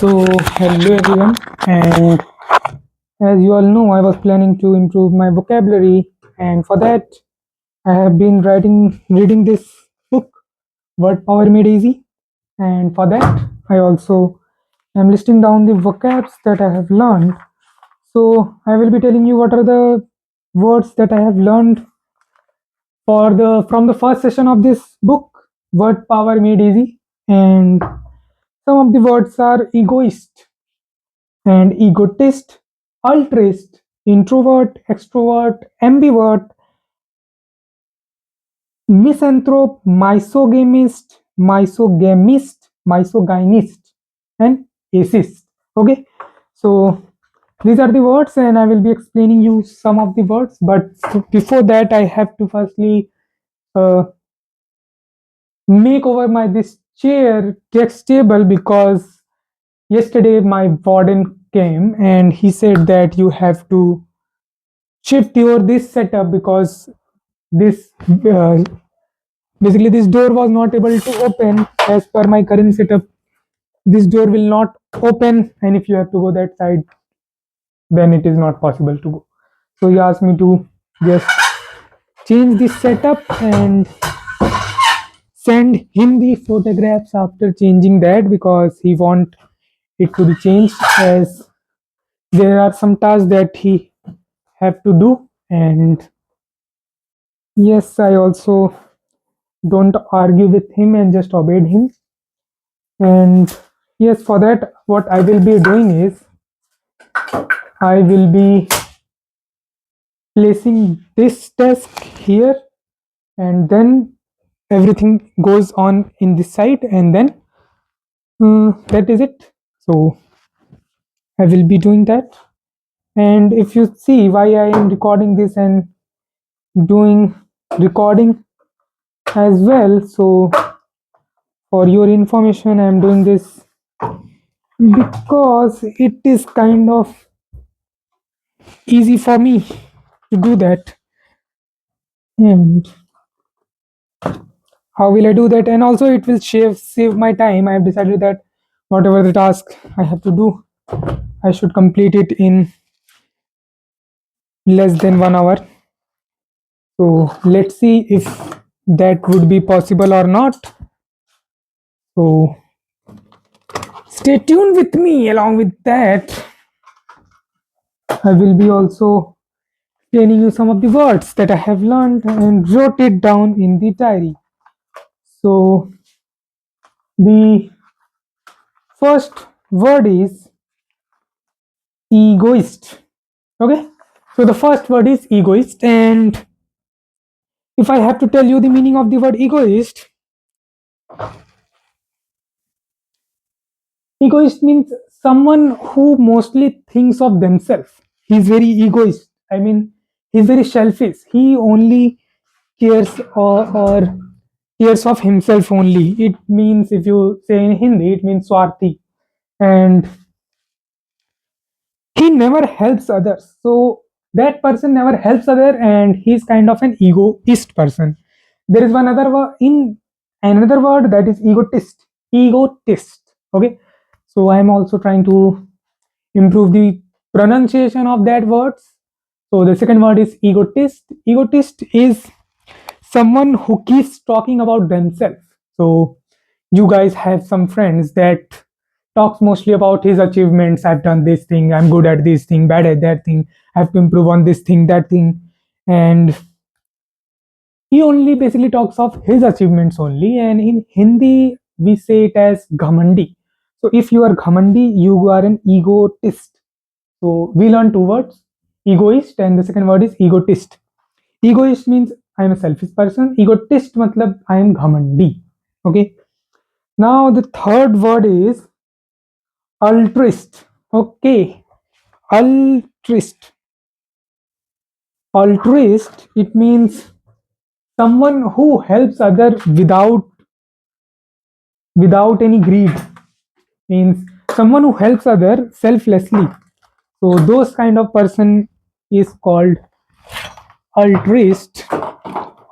So, hello everyone, and as you all know, I was planning to improve my vocabulary, and for that, I have been reading this book, Word Power Made Easy, and for that, I also am listing down the vocabs that I have learned. So, I will be telling you what are the words that I have learned for the from the first session of this book, Word Power Made Easy, and some of the words are egoist and egotist, altruist, introvert, extrovert, ambivert, misanthrope, misogynist, and atheist. Okay, so these are the words, and I will be explaining you some of the words. But before that, I have to firstly uh, make over my this chair get stable because yesterday my warden came and he said that you have to shift your this setup because this basically this door was not able to open as per my current setup. This door will not open, and if you have to go that side, then it is not possible to go. So he asked me to just change this setup and send him the photographs after changing that because he want it to be changed as there are some tasks that he have to do. And yes, I also don't argue with him and just obeyed him. And yes, for that, what I will be doing is I will be placing this desk here, and then everything goes on in this side, and then that is it. So I will be doing that. And if you see why I am recording this and doing recording as well, so for your information, I am doing this because it is kind of easy for me to do that. And how will I do that? And also, it will save my time. I have decided that whatever the task I have to do, I should complete it in less than 1 hour. So let's see if that would be possible or not. So stay tuned with me. Along with that, I will be also explaining you some of the words that I have learned and wrote it down in the diary. So the first word is egoist. Okay, so the first word is egoist, and if I have to tell you the meaning of the word egoist, egoist means someone who mostly thinks of themselves. He's very egoist. I mean, he's very selfish. He only cares or cares of himself only. It means, if you say in Hindi, it means swarthi, and he never helps others. So that person never helps other, and he's kind of an egoist person. There is one other word in another word that is egotist. Egotist. Okay, so I'm also trying to improve the pronunciation of that words. So the second word is egotist. Egotist is someone who keeps talking about themselves. So you guys have some friends that talks mostly about his achievements. I've done this thing, I'm good at this thing, bad at that thing, I have to improve on this thing, that thing. And he only basically talks of his achievements only, and in Hindi we say it as ghamandi. So if you are ghamandi, you are an egotist. So we learn two words, egoist, and the second word is egotist. Egoist means I am a selfish person. Egotist matlab I am ghamandi. Okay, now the third word is altruist. Okay, altruist. Altruist, it means someone who helps other without any greed. Means someone who helps other selflessly. So those kind of person is called altruist.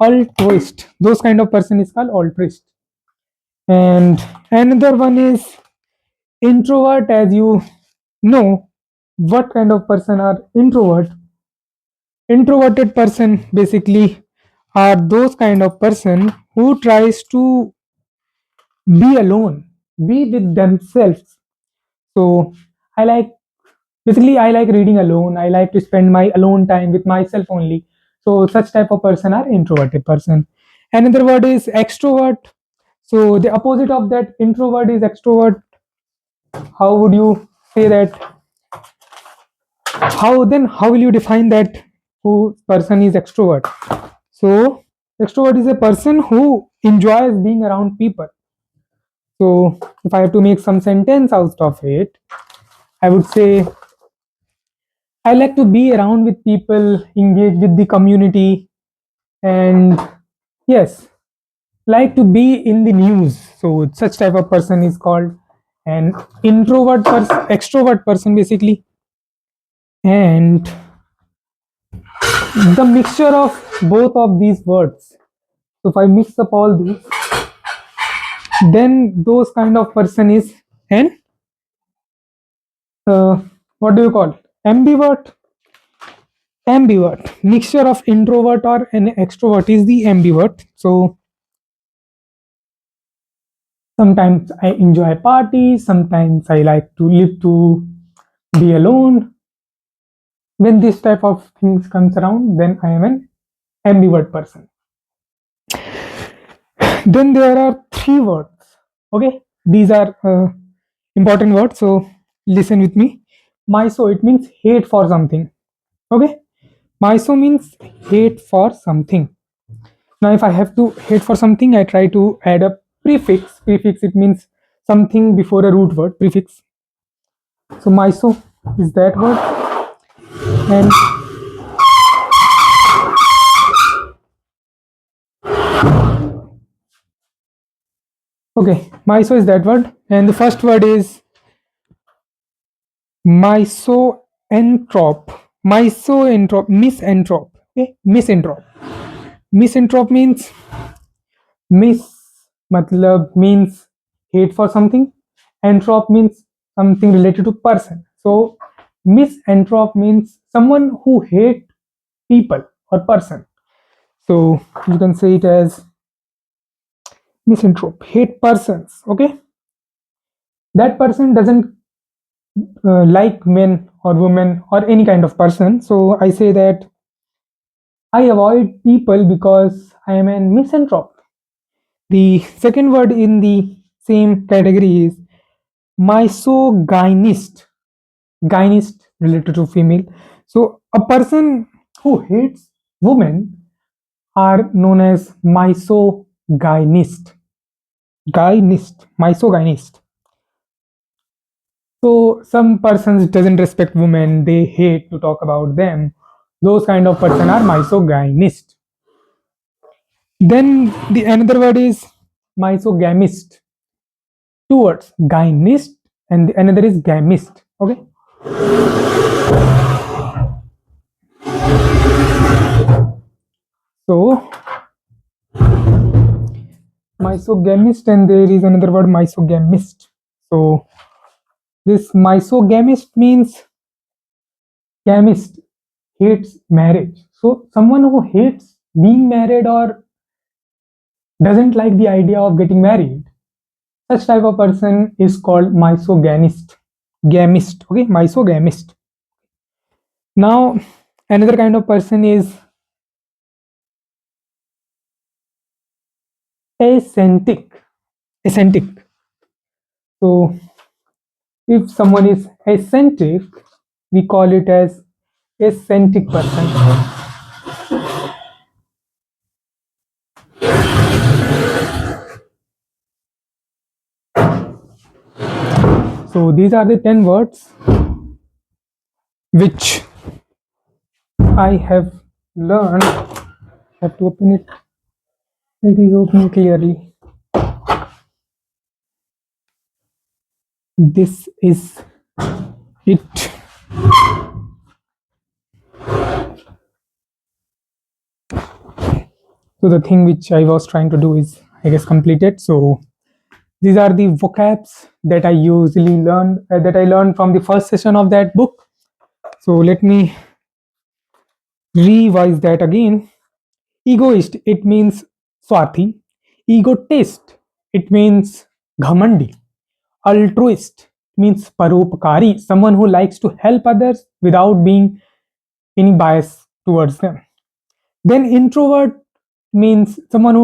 Altruist. Those kind of person is called altruist. And another one is Introvert, as you know, what kind of person are introvert? Introverted person basically are those kind of person who tries to be alone, be with themselves. So I like basically I like reading alone. I like to spend my alone time with myself only. So such type of person are introverted person. Another word is extrovert. So the opposite of that introvert is extrovert. How would you say that? How will you define that who person is extrovert? So extrovert is a person who enjoys being around people. So if I have to make some sentence out of it, I would say I like to be around with people, engage with the community, and yes, like to be in the news. So such type of person is called an introvert person, extrovert person basically. And the mixture of both of these words. So if I mix up all these, then those kind of person is an what do you call ambivert. Ambivert mixture of introvert or an extrovert is the ambivert. So sometimes I enjoy parties, sometimes I like to live to be alone. When this type of things comes around, then I am an ambivert person. Then there are three words. Okay, these are important words. So listen with me. Myso, it means hate for something. Okay, myso means hate for something. Now, if I have to hate for something, I try to add a prefix. Prefix, it means something before a root word. Prefix. So myso is that word, and okay, myso is that word, and the first word is misanthrope. Misanthrope, misanthrope. Okay, misanthrope. Misanthrope means mis matlab means hate for something. Anthrop means something related to person. So misanthrope means someone who hate people or person. So you can say it as misanthrope, hate persons. Okay, that person doesn't like men or women or any kind of person. So I say that I avoid people because I am a misanthrope. The second word in the same category is misogynist. Gynist related to female. So a person who hates women are known as misogynist. Gynist, misogynist. So some persons doesn't respect women, they hate to talk about them. Those kind of person are misogynist. Then the another word is misogamist. Two words, gynist and the another is gamist. Okay. So misogamist and there is another word misogamist. So this misogamist means gamist hates marriage. So someone who hates being married or doesn't like the idea of getting married, such type of person is called misogamist. Gamist. Okay, misogamist. Now another kind of person is acentic. Acentic. So if someone is eccentric, we call it as eccentric person. So these are the 10 words which I have learned. I have to open it. It is open clearly. This is it. So the thing which I was trying to do is, I guess, completed. So These are the vocabs that I usually learn that I learned from the first session of that book. So let me revise that again. Egoist, it means swathi. Egotist, it means ghamandi. Altruist means paropakari, someone who likes to help others without being any bias towards them. Then introvert means someone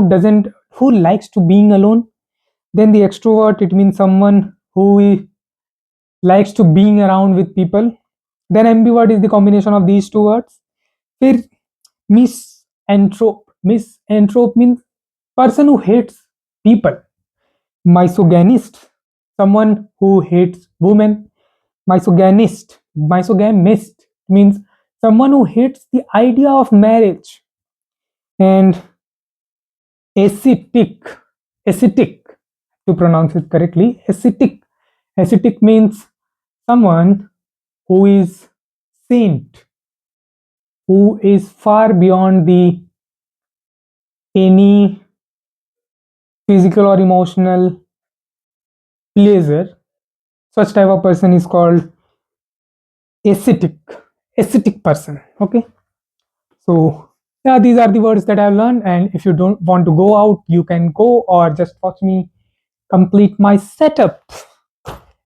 who likes to being alone. Then the extrovert, it means someone who likes to being around with people. Then ambivert is the combination of these two words. फिर misanthrope. Misanthrope means person who hates people. Misogynist, someone who hates women. Misogamist means someone who hates the idea of marriage. And ascetic, ascetic, to pronounce it correctly, ascetic means someone who is saint, who is far beyond the any physical or emotional pleasure. Such type of person is called ascetic, ascetic person. Okay, so yeah, these are the words that I've learned, and if you don't want to go out, you can go or just watch me complete my setup.